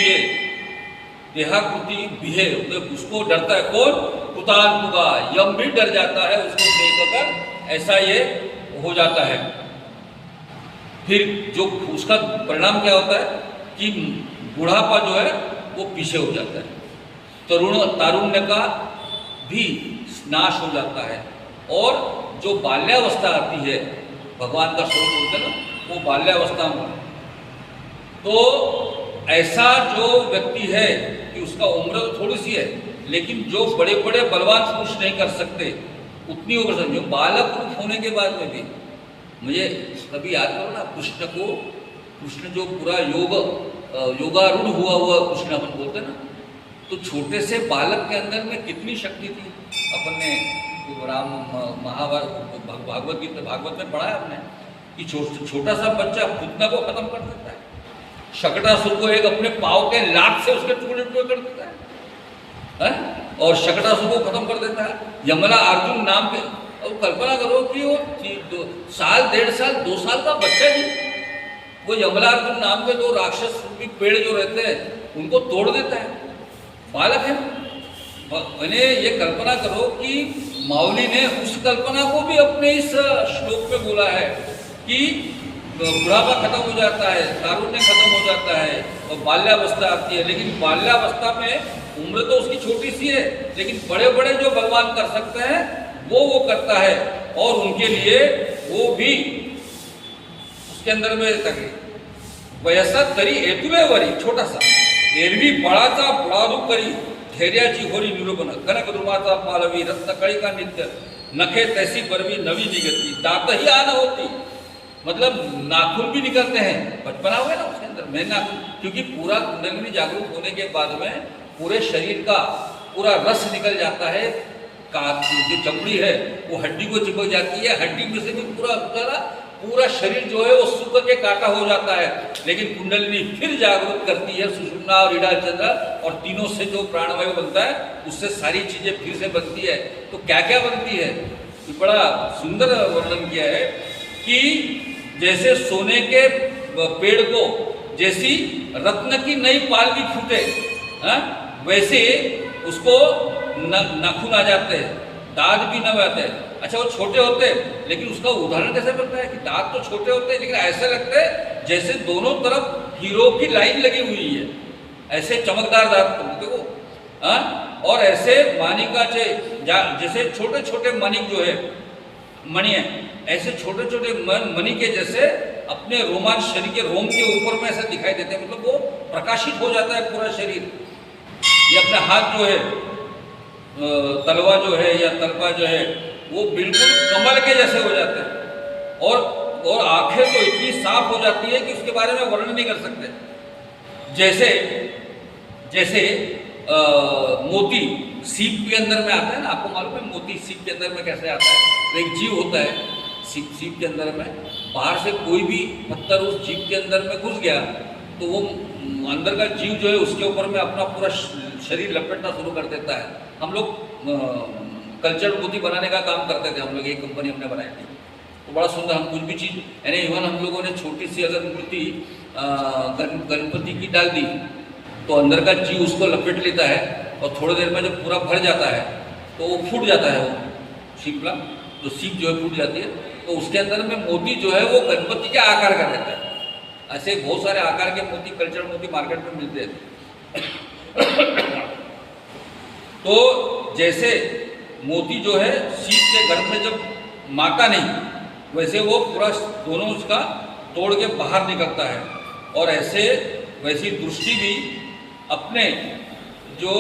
S1: बिहे, उसको डरता है कौन? कुताल तुगा, यम भी डर जाता है उसको देखकर, ऐसा ये हो जाता है। फिर जो उसका परिणाम क्या होता है कि बुढ़ापा जो है वो पीछे हो जाता है, तारुण्य का भी नाश हो जाता है, और जो बाल्यावस्था आती है, भगवान का स्वरूप बोलते हैं ना, वो बाल्यावस्था में। तो ऐसा जो व्यक्ति है कि उसका उम्र तो थोड़ी सी है, लेकिन जो बड़े बड़े बलवान पुरुष नहीं कर सकते उतनी वो कर सकते, जो बालक रूप होने के बाद में भी। मुझे कभी याद करो ना, कृष्ण जो पूरा योगारूढ़ हुआ कृष्ण अपन बोलते ना, तो छोटे से बालक के अंदर में कितनी शक्ति थी। अपन ने राम महाभारत भागवत में पढ़ा है आपने कि छोटा सा बच्चा फुदना को खत्म कर देता है, शकटासुर को एक अपने पाँव के लात से उसके टुकड़े कर देता है, और शकटासुर को खत्म कर देता है। यमला अर्जुन नाम के, और कल्पना करो कि वो 1.5 साल 2 साल का बच्चा जी, वो यमला अर्जुन नाम के 2 राक्षस रूपी पेड़ जो रहते हैं उनको तोड़ देता है, बालक है। मैंने ये कल्पना करो कि माउली ने उस कल्पना को भी अपने इस श्लोक में बोला है कि बुढ़ापा खत्म हो जाता है, तारुण्य खत्म हो जाता है और बाल्यावस्था आती है, लेकिन बाल्यावस्था में उम्र तो उसकी छोटी सी है, लेकिन बड़े बड़े जो बलवान कर सकते हैं वो करता है, और उनके लिए वो भी उसके अंदर में वयसा तरी एतुले वरी छोटा सा एरवी बळाचा बुळादू करी धैर्याची होरी निरूपण कनक द्रुमाचा पालवी रत्न कळिका नित्य नखे तैसी बरवी नवी निगती दांत ही आना होती, मतलब नाखून भी निकलते हैं, बचपना हुआ ना उसके अंदर में नाखून, क्योंकि पूरा कुंडलिनी जागरूक होने के बाद में पूरे शरीर का पूरा रस निकल जाता है, का जो चमड़ी है वो हड्डी को चिपक जाती है, हड्डी में से भी पूरा शरीर जो है वो सूख के काटा हो जाता है, लेकिन कुंडलिनी फिर जागरूक करती है सुषुम्ना और ईड़ा चंद्र और तीनों से जो प्राणवायु बनता है उससे सारी चीजें फिर से बनती है। तो क्या क्या बनती है, तो बड़ा सुंदर वर्णन किया है कि जैसे सोने के पेड़ को जैसी रत्न की नई पालवी फूटे, वैसे उसको नाखून आ जाते हैं, दांत भी न आते हैं। अच्छा वो छोटे होते हैं, लेकिन उसका उदाहरण कैसे बनता है कि दांत तो छोटे होते हैं, लेकिन ऐसे लगते हैं जैसे दोनों तरफ हीरो की लाइन लगी हुई है, ऐसे चमकदार दांत देखो। और ऐसे मानिका जैसे छोटे छोटे मणिक जो है मणि है, ऐसे छोटे छोटे मणि के जैसे अपने रोमांच शरीर के रोम के ऊपर में ऐसे दिखाई देते हैं, मतलब वो प्रकाशित हो जाता है पूरा शरीर। ये अपने हाथ जो है तलवा जो है या तलवा जो है वो बिल्कुल कमल के जैसे हो जाते हैं, और आंखें तो इतनी साफ हो जाती है कि उसके बारे में वर्णन नहीं कर सकते। जैसे जैसे मोती सीप के अंदर में आता है ना, आपको मालूम है मोती सीप के अंदर में कैसे आता है, तो एक जीव होता है सीप के अंदर में, बाहर से कोई भी पत्थर उस जीव के अंदर में घुस गया तो वो अंदर का जीव जो है उसके ऊपर में अपना पूरा शरीर लपेटना शुरू कर देता है। हम लोग कल्चर्ड मोती बनाने का काम करते थे, हम लोग एक कंपनी हमने बनाई थी, तो बड़ा सुंदर हम कुछ भी चीज़ यानी इवन हम लोगों ने छोटी सी अगर मूर्ति गणपति की डाल दी तो अंदर का जीव उसको लपेट लेता है, और थोड़ी देर में जब पूरा भर जाता है तो वो फूट जाता है, वो शिपला जो सीप जो है फूट जाती है, तो उसके अंदर में मोती जो है वो गणपति के आकार का रहता है। ऐसे बहुत सारे आकार के मोती कल्चर मोती मार्केट में मिलते हैं। तो जैसे मोती जो है सीप के गर्भ में जब माता नहीं, वैसे वो पूरा दोनों उसका तोड़ के बाहर निकलता है, और ऐसे वैसी दृष्टि भी अपने जो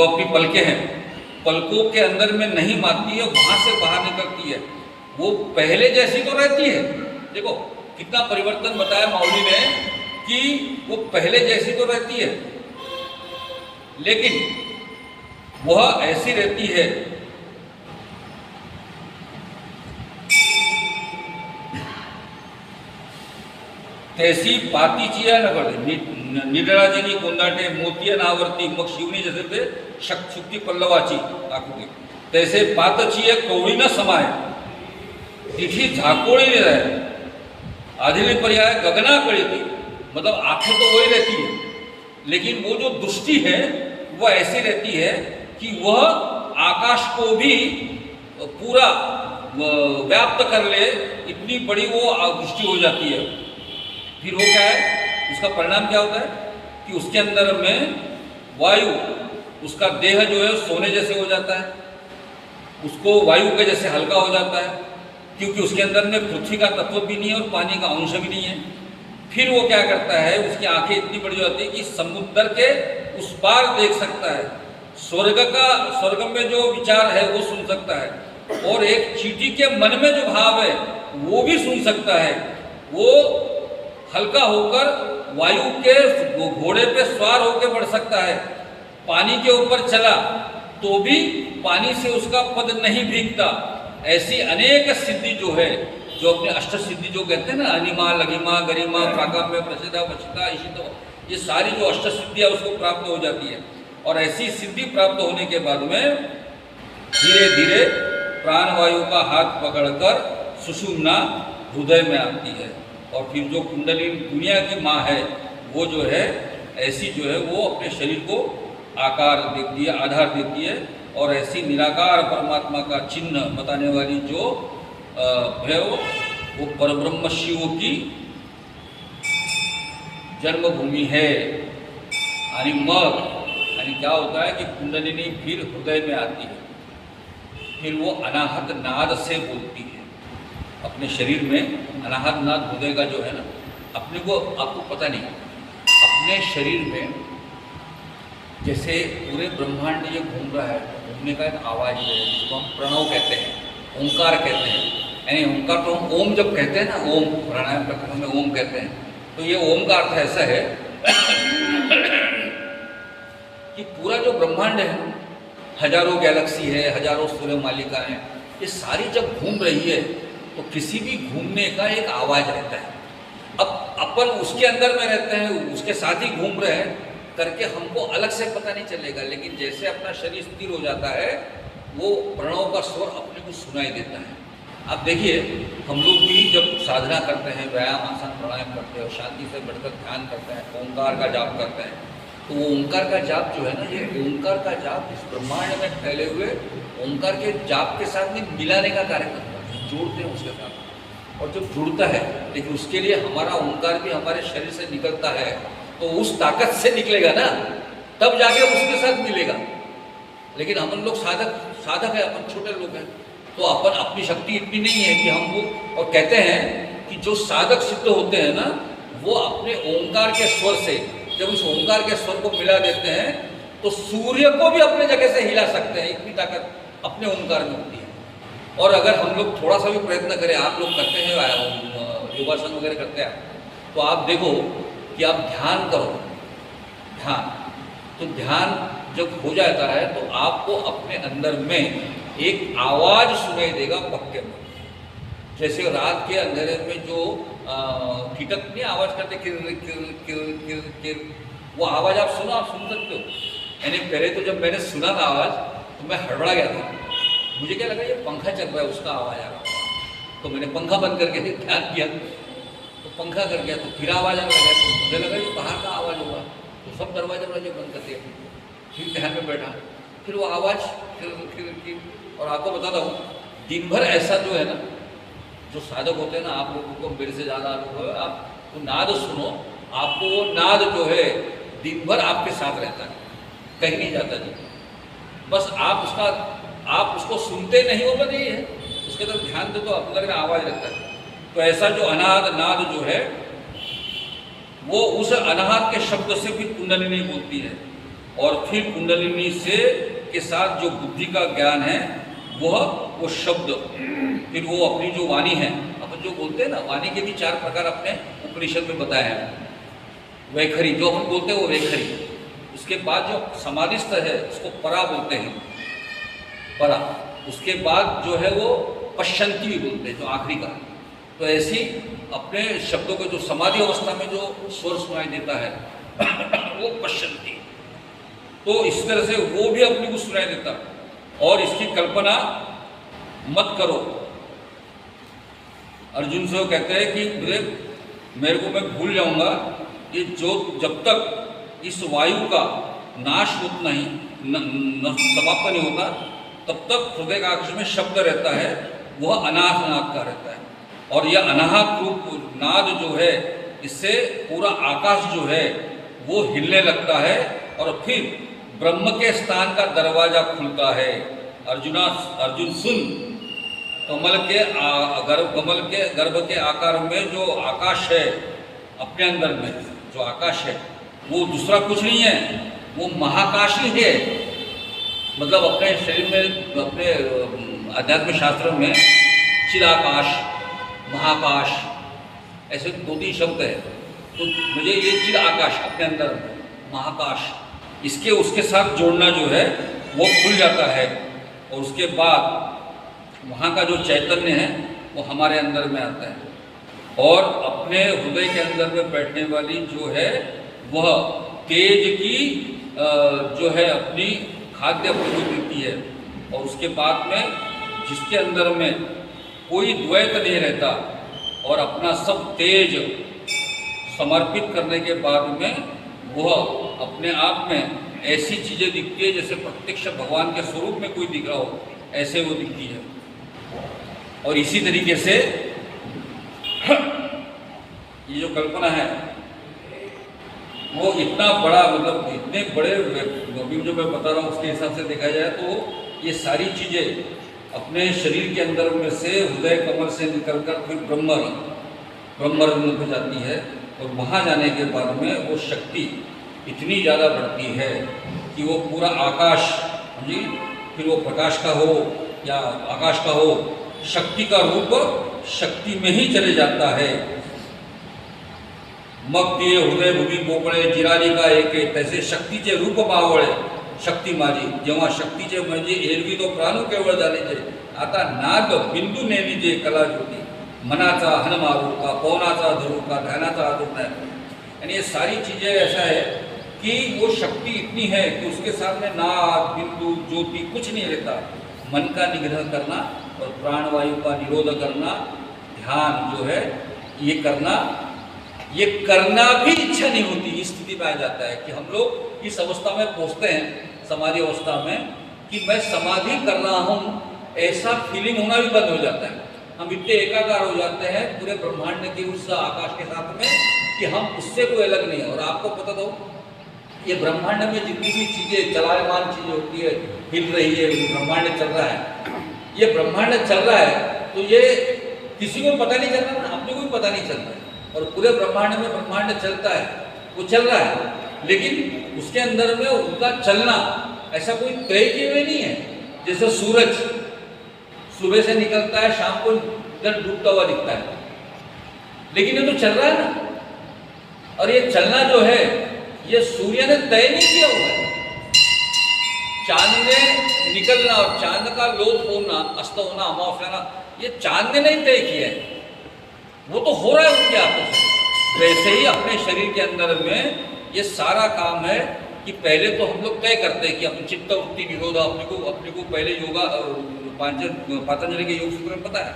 S1: अपनी पलकें हैं, पलकों के अंदर में नहीं मारती है, वहाँ से बाहर निकलती है, वो पहले जैसी तो रहती है। देखो कितना परिवर्तन बताया माउली ने कि वो पहले जैसी तो रहती है, लेकिन वह ऐसी रहती है तैसी पातीचिया न करते निडराजेनी कोंदाटे मोतिया नावर्ती मग शिवनी जैसे ते शक्ती पल्लवाची आकृती तैसे पातचिये कवळी न समाय तिथी झाकोळी नहीं रहे आधेली पर्याय गगना कळीती, मतलब आंखें तो वही रहती है, लेकिन वो जो दृष्टि है वह ऐसी रहती है कि वह आकाश को भी पूरा व्याप्त कर ले, इतनी बड़ी वो दृष्टि हो जाती है। फिर वो क्या है, उसका परिणाम क्या होता है कि उसके अंदर में वायु, उसका देह जो है सोने जैसे हो जाता है, उसको वायु के जैसे हल्का हो जाता है, क्योंकि उसके अंदर में पृथ्वी का तत्व भी नहीं है और पानी का अंश भी नहीं है। फिर वो क्या करता है, उसकी आंखें इतनी बड़ी हो जाती है कि समुद्र के उस पार देख सकता है, स्वर्ग में जो विचार है वो सुन सकता है, और एक चींटी के मन में जो भाव है वो भी सुन सकता है। वो हल्का होकर वायु के घोड़े पे सवार होकर बढ़ सकता है, पानी के ऊपर चला तो भी पानी से उसका पद नहीं भीगता। ऐसी अनेक सिद्धि जो है, जो अपने अष्ट सिद्धि जो कहते हैं ना, अनिमा लघिमा गरिमा प्राकाम्य प्रसिद्धा वचिता ईशितो, ये सारी जो अष्ट सिद्धियाँ उसको प्राप्त हो जाती है। और ऐसी सिद्धि प्राप्त होने के बाद में धीरे धीरे प्राणवायु का हाथ पकड़कर सुषुम्ना हृदय में आती है, और फिर जो कुंडली दुनिया की माँ है वो जो है ऐसी जो है वो अपने शरीर को आकार देती है, आधार देती है, और ऐसी निराकार परमात्मा का चिन्ह बताने वाली जो है वो परब्रह्म शिव की जन्मभूमि है। आणि मग आणि क्या होता है कि कुंडलिनी फिर हृदय में आती है, फिर वो अनाहत नाद से बोलती है अपने शरीर में। अनाहत नाद हृदय का जो है ना, अपने को आपको पता नहीं, अपने शरीर में जैसे पूरे ब्रह्मांड ये घूम रहा है, घूमने का एक आवाज़ है जिसको हम प्रणव कहते हैं, ओंकार कहते हैं। यानी ओंकार तो हम ओम जब कहते हैं ना, ओम प्राणायाम प्रकरण में ओम कहते हैं, तो ये ओम का अर्थ ऐसा है कि पूरा जो ब्रह्मांड है, हजारों गैलेक्सी है, हजारों सूर्य मालिका हैं, ये सारी जब घूम रही है तो किसी भी घूमने का एक आवाज़ रहता है। अब अपन उसके अंदर में रहते हैं, उसके साथ ही घूम रहे हैं करके हमको अलग से पता नहीं चलेगा, लेकिन जैसे अपना शरीर स्थिर हो जाता है वो प्रणव का स्वर अपने को सुनाई देता है। आप देखिए, हम लोग भी जब साधना करते हैं, व्यायाम आसन प्राणायाम करते हैं और शांति से बैठकर ध्यान करते हैं, ओंकार का जाप करते हैं, तो वो ओंकार का जाप जो है ना, ये ओंकार का जाप इस ब्रह्मांड में फैले हुए ओंकार के जाप के साथ में मिलाने का कार्य करता है, जोड़ते हैं उसके साथ। और जब जुड़ता है, लेकिन उसके लिए हमारा ओंकार भी हमारे शरीर से निकलता है, तो उस ताकत से निकलेगा ना, तब जाके उसके साथ मिलेगा। लेकिन हम लोग साधक है, अपन छोटे लोग हैं, तो अपन अपनी शक्ति इतनी नहीं है कि हम वो, और कहते हैं कि जो साधक सिद्ध होते हैं ना, वो अपने ओंकार के स्वर से जब उस ओंकार के स्वर को मिला देते हैं तो सूर्य को भी अपने जगह से हिला सकते हैं, इतनी ताकत अपने ओंकार में होती है। और अगर हम लोग थोड़ा सा भी प्रयत्न करें, आप लोग करते हैं योगासन वगैरह करते हैं, तो आप देखो कि आप ध्यान करो, ध्यान, तो ध्यान जब हो जाता है तो आपको अपने अंदर में एक आवाज़ सुनाई देगा पक्के में। जैसे रात के अंधेरे में जो कीटक नहीं आवाज़ करते, किर किर किर किर किर, वो आवाज़ आप सुनो, आप सुन सकते हो। यानी पहले तो जब मैंने सुना था आवाज़ तो मैं हड़बड़ा गया था, मुझे क्या लगा ये पंखा चल रहा है, उसका आवाज़ आ रहा है। तो मैंने पंखा बंद करके ध्यान किया, तो पंखा कर गया, तो फिर आवाज़ आने लगा, तो मुझे लगा ये बाहर का आवाज़ होगा, तो सब दरवाजे बंद कर दिया, फिर ध्यान में बैठा, फिर वो आवाज़ फिर। और आपको बताता हूँ, दिन भर ऐसा जो है ना, जो साधक होते हैं ना, आप लोगों को मेरे से ज़्यादा अनुभव है, आप तो नाद सुनो, आपको वो नाद जो है दिन भर आपके साथ रहता है, कहीं नहीं जाता जी। बस आप उसको सुनते नहीं हो, बस यही है, उसके तरफ ध्यान दे तो अंदर में आवाज़ रहता है। तो ऐसा जो अनाहत नाद जो है, वो उस अनाहत के शब्द से फिर कुंडलिनी बोलती है, और फिर कुंडलिनी से के साथ जो बुद्धि का ज्ञान है वो शब्द, फिर वो अपनी जो वाणी है, अपन जो बोलते हैं ना, वाणी के भी 4 प्रकार अपने उपनिषद में बताया है। वैखरी जो हम बोलते हैं वो वैखरी, उसके बाद जो समाधिस्थ है उसको परा बोलते हैं, परा। उसके बाद जो है वो पश्यंती भी बोलते हैं, जो आखिरी का। तो ऐसी अपने शब्दों को जो समाधि अवस्था में जो स्वर सुनाई देता है वो पश्यंती, तो इस तरह से वो भी अपने को सुनाई देता। और इसकी कल्पना मत करो। अर्जुन से वो कहते हैं कि मेरे को मैं भूल जाऊंगा, ये जो जब तक इस वायु का नाश होता नहीं, समाप्त नहीं होता, तब तक हृदय काक्ष में शब्द रहता है, वह अनाहत नाद का रहता है। और यह अनाहत रूप नाद जो है, इससे पूरा आकाश जो है वो हिलने लगता है, और फिर ब्रह्म के स्थान का दरवाजा खुलता है। अर्जुन सुन, कमल के गर्भ के आकार में जो आकाश है, अपने अंदर में जो आकाश है वो दूसरा कुछ नहीं है, वो महाकाश ही है। मतलब अपने शरीर में, अपने आध्यात्मिक शास्त्र में चिदाकाश, महाकाश, ऐसे 2-3 शब्द है। तो मुझे ये चिद आकाश अपने अंदर, महाकाश, इसके उसके साथ जोड़ना जो है वो खुल जाता है, और उसके बाद वहाँ का जो चैतन्य है वो हमारे अंदर में आता है, और अपने हृदय के अंदर में बैठने वाली जो है वह तेज की जो है अपनी खाद्य प्रवृत्ति है। और उसके बाद में जिसके अंदर में कोई द्वैत नहीं रहता, और अपना सब तेज समर्पित करने के बाद में वह अपने आप में ऐसी चीज़ें दिखती है जैसे प्रत्यक्ष भगवान के स्वरूप में कोई दिख रहा हो, ऐसे वो दिखती है। और इसी तरीके से ये जो कल्पना है वो इतना बड़ा, मतलब इतने बड़े, अभी जो मैं बता रहा हूँ उसके हिसाब से देखा जाए तो ये सारी चीज़ें अपने शरीर के अंदर में से हृदय कमल से निकलकर फिर ब्रह्मरंध्र में जाती है, और वहाँ जाने के बाद में वो शक्ति इतनी ज़्यादा बढ़ती है कि वो पूरा आकाश, जी, फिर वो प्रकाश का हो या आकाश का हो, शक्ति का रूप शक्ति में ही चले जाता है। मग ते हृदय भूमी मोकळे जिरालिका एके, तैसे शक्तीचे रूप बावळे शक्ती माझी, जेव्हा शक्तीचे म्हणजे एरवी तो प्राणू केवळ झाले, आता नाद बिंदू नेलीजे कला ज्योती, मनाचा हनमारू का, पवनाचा धरू का, ध्यानाचा आदर नाही। यानी ये सारी चीज़ें ऐसा है कि वो शक्ति इतनी है कि उसके सामने नाद बिंदु ज्योति कुछ नहीं रहता। मन का निग्रह करना और प्राणवायु का निरोध करना, ध्यान जो है ये करना भी इच्छा नहीं होती। इस स्थिति में आ जाता है कि हम लोग इस अवस्था में पहुंचते हैं, समाधि अवस्था में, कि मैं समाधि कर रहा हूँ, ऐसा फीलिंग होना भी बंद हो जाता है। हम इतने एकाकार हो जाते हैं पूरे ब्रह्मांड के उस आकाश के साथ में कि हम उससे कोई अलग नहीं है। और आपको पता तो ये ब्रह्मांड में जितनी भी चीज़ें, चलायमान चीज़ें होती है, हिल रही है, ब्रह्मांड चल रहा है, ये ब्रह्मांड चल रहा है तो ये किसी को पता नहीं चल रहा ना, अपने को भी पता नहीं चल रहा है। और पूरे ब्रह्मांड में ब्रह्मांड चलता है, वो चल रहा है, लेकिन उसके अंदर में उनका चलना ऐसा कोई तय किए हुए नहीं है। जैसे सूरज सुबह से निकलता है, शाम को इधर डूबता हुआ दिखता है, लेकिन ये तो चल रहा है ना। और ये चलना जो है ये सूर्य ने तय नहीं किया हुआ है। चांद ने निकलना और चांद का लोप होना, अस्त होना, अमावस्या होना, ये चांद ने नहीं तय किया है, वो तो हो रहा है उनके हाथों से। वैसे ही अपने शरीर के अंदर में ये सारा काम है कि पहले तो हम लोग तय करते हैं कि अपनी चित्त वृत्ति निरोध, अपने को पहले योगा पातंजलि के योग सूत्र में पता है,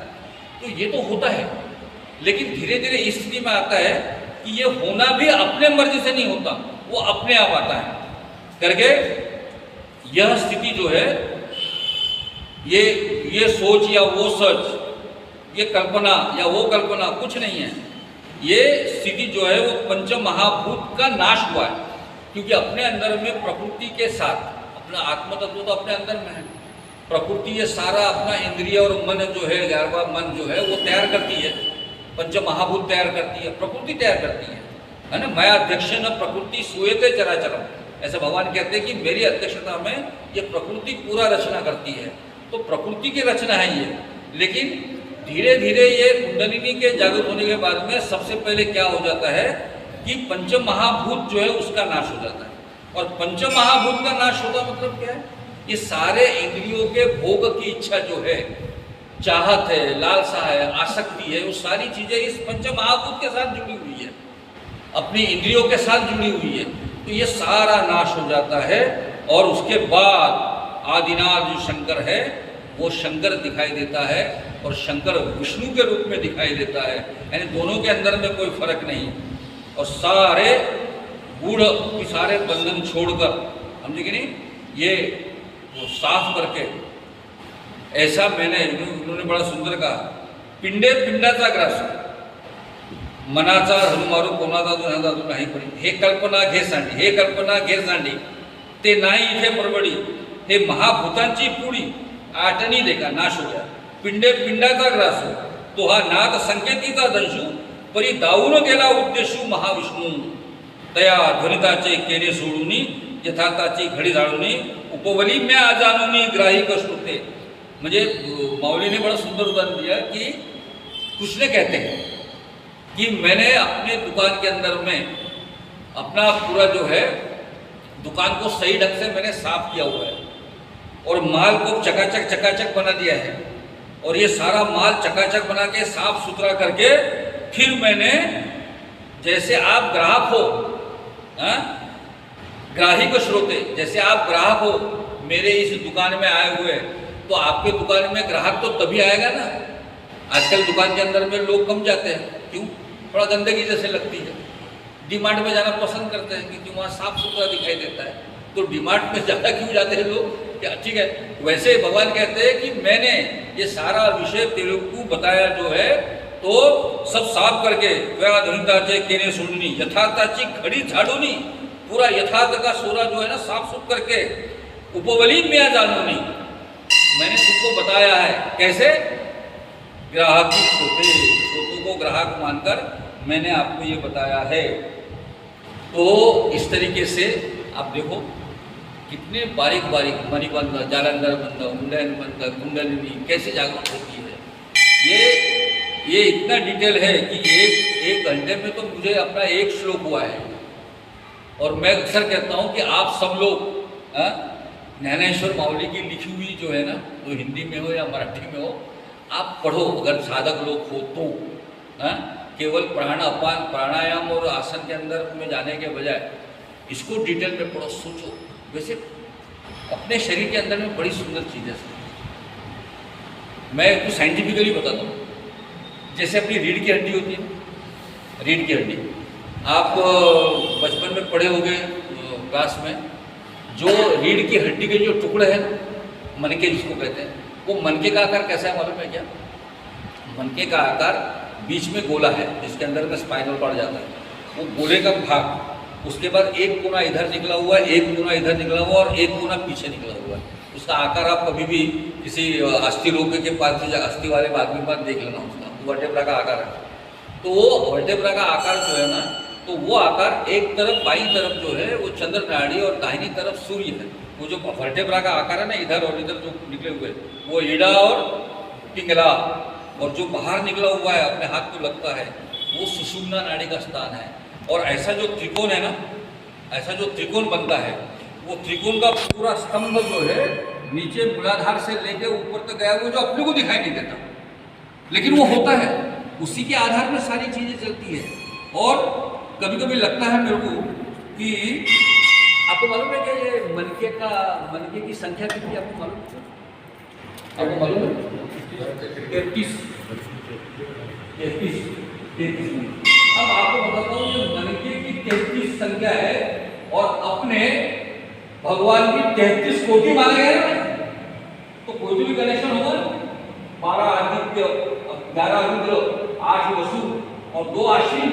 S1: तो ये तो होता है। लेकिन धीरे धीरे इस स्थिति में आता है कि ये होना भी अपने मर्जी से नहीं होता, वो अपने आप आता है करके। यह स्थिति जो है, ये सोच या वो सच, ये कल्पना या वो कल्पना कुछ नहीं है। ये स्थिति जो है वो पंच महाभूत का नाश हुआ है, क्योंकि अपने अंदर में प्रकृति के साथ अपना आत्मतत्व तो अपने अंदर में है। प्रकृति ये सारा अपना इंद्रिय और मन जो है, 11वां मन जो है वो तैयार करती है, पंच महाभूत तैयार करती है, प्रकृति तैयार करती है ना। मैं अध्यक्ष न प्रकृति सुयते चराचरम, ऐसे भगवान कहते हैं कि मेरी अध्यक्षता में ये प्रकृति पूरा रचना करती है। तो प्रकृति की रचना है ये, लेकिन धीरे धीरे ये कुंडलिनी के जागृत होने के बाद में सबसे पहले क्या हो जाता है कि पंच महाभूत जो है उसका नाश हो जाता है। और पंच महाभूत का नाश होता मतलब क्या है? ये सारे इंद्रियों के भोग की इच्छा जो है, चाहत है, लालसा है, आसक्ति है, वो सारी चीजें इस पंच महाभूत के साथ जुड़ी हुई है, अपनी इंद्रियों के साथ जुड़ी हुई है। तो ये सारा नाश हो जाता है और उसके बाद आदिनाथ जो शंकर है वो शंकर दिखाई देता है, और शंकर विष्णु के रूप में दिखाई देता है। यानी दोनों के अंदर में कोई फर्क नहीं। और सारे गूढ़ की सारे बंधन छोड़कर, समझे कि नहीं, ये वो साफ करके, ऐसा मैंने, उन्होंने बड़ा सुंदर कहा, पिंडे पिंडाचा ग्रास, मनाचा हनुमारू कोणाचा जादू नाही पडी, हे कल्पना घे सांडी, हे कल्पना घे सांडी, ते नाही इथे परवडी, हे महाभूतांची पुडी आटणी देखा नाश हो गया। पिंडे पिंडाचा ग्रास, तो हा नाथ संकेतीचा दंशू, परी दाऊन गेला उद्देशू महाविष्णू, तया ध्वनिताचे केले सोडूनी, यथार्थाची घडी जाळूनी, उपवली म्या जाणूनी ग्राहिक श्रुते। म्हणजे मौली ने बड़ा सुंदर उदाहरण दिया कि कृष्ण कहते हैं कि मैंने अपने दुकान के अंदर में अपना पूरा जो है दुकान को सही ढंग से मैंने साफ किया हुआ है और माल को चकाचक बना दिया है, और ये सारा माल चकाचक बना के साफ सुथरा करके फिर मैंने, जैसे आप ग्राहक हो, ग्राहिक श्रोते, जैसे आप ग्राहक हो मेरे इस दुकान में आए हुए, तो आपके दुकान में ग्राहक तो तभी आएगा ना। आजकल दुकान के अंदर में लोग कम जाते हैं, क्यों? थोड़ा गंदगी जैसे लगती है। डीमार्ट में जाना पसंद करते हैं क्योंकि वहाँ साफ सुथरा दिखाई देता है, तो डीमार्ट में ज़्यादा क्यों जाते हैं लोग? क्या ठीक है। वैसे भगवान कहते हैं कि मैंने ये सारा विषय तेरे को बताया जो है, तो सब साफ करके धनुताचे केने सोडणी यथार्थाची खडी झाडूनी पूरा यथार्थ का सोरा जो है ना साफ सुफ करके उपवली में जानूनी मैंने तुमको बताया है कैसे ग्राहक की श्रोतों को ग्राहक मानकर मैंने आपको ये बताया है। तो इस तरीके से आप देखो कितने बारीक बारीक मणिबंध जालंधर बंध उन्नयन बंध कुंडलिनी कैसे जागरूक होती है। ये इतना डिटेल है कि एक घंटे में तो मुझे अपना एक श्लोक हुआ है। और मैं अक्सर कहता हूँ कि आप सब लोग ज्ञानेश्वर मावली की लिखी हुई जो है ना तो हिंदी में हो या मराठी में हो आप पढ़ो अगर साधक लोग हो तो। केवल प्राणायाम और आसन के अंदर में जाने के बजाय इसको डिटेल में पढ़ो सोचो। वैसे अपने शरीर के अंदर में बड़ी सुंदर चीज़ है। मैं तो साइंटिफिकली बताता हूँ। जैसे अपनी रीढ़ की हड्डी होती है, रीढ़ की हड्डी आप बचपन में पढ़े होंगे क्लास में, जो रीढ़ की हड्डी के जो टुकड़े हैं मनके जिसको कहते हैं, वो मनके का आकार कैसा है मालूम है क्या? मनके का आकार बीच में गोला है जिसके अंदर में स्पाइनल कॉर्ड जाता है। वो गोले का भाग उसके बाद एक कोना इधर निकला हुआ है, एक कोना इधर निकला हुआ और एक कोना पीछे निकला हुआ है। उसका आकार आप कभी भी किसी अस्थि रोग के पास अस्थि वाले आदमी के पास देख लेना, उसका वर्टेब्रा का आकार है। तो वो वर्टेब्रा का आकार जो है ना तो वो आकार एक तरफ बाईं तरफ जो है वो चंद्र नाड़ी और दाहिनी तरफ सूर्य है। वो जो वर्टेब्रा का आकार है ना इधर और इधर जो निकले हुए वो ईड़ा और पिंगला, और जो बाहर निकला हुआ है अपने हाथ को लगता है वो सुषुम्ना नाड़ी का स्थान है। और ऐसा जो त्रिकोण है ना, ऐसा जो त्रिकोण बनता है वो त्रिकोण का पूरा स्तंभ जो है नीचे मूलाधार से लेके ऊपर तक गया हुआ जो अपने को दिखाई नहीं देता, लेकिन वो होता है। उसी के आधार में सारी चीज़ें चलती है। और कभी कभी लगता है मेरे को कि आपको मालूम है कि ये मनके की संख्या कितनी आपको मालूम है? आपको मालूम है 33। अब आपको बताता हूँ ये मनके की 33 संख्या है और अपने भगवान की 33 कोटि माना गया ना, तो कोई भी कनेक्शन होगा 12 आदित्य 11 रुद्र 8 वसु और 2 आश्विन,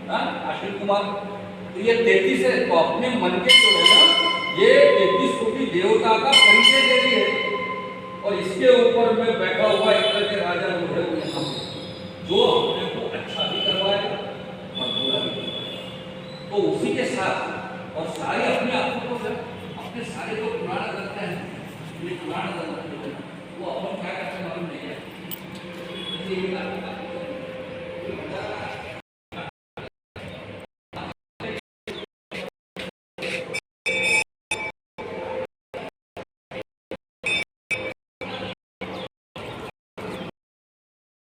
S1: आश्विन कुमार, तो ये 33 है। तो अपने मन के जो है ना ये 33 कोटि देवता का परिचय देती है। और इसके ऊपर में बैठा हुआ इंद्र के राजा जो है वो यहाँ जो अपने को अच्छा भी करवाएगा और बुरा भी करवाएगा। तो उसी के साथ और सारे अपने आप को अपने सारे जो पुराण करते हैं, ये पुराण वो अपन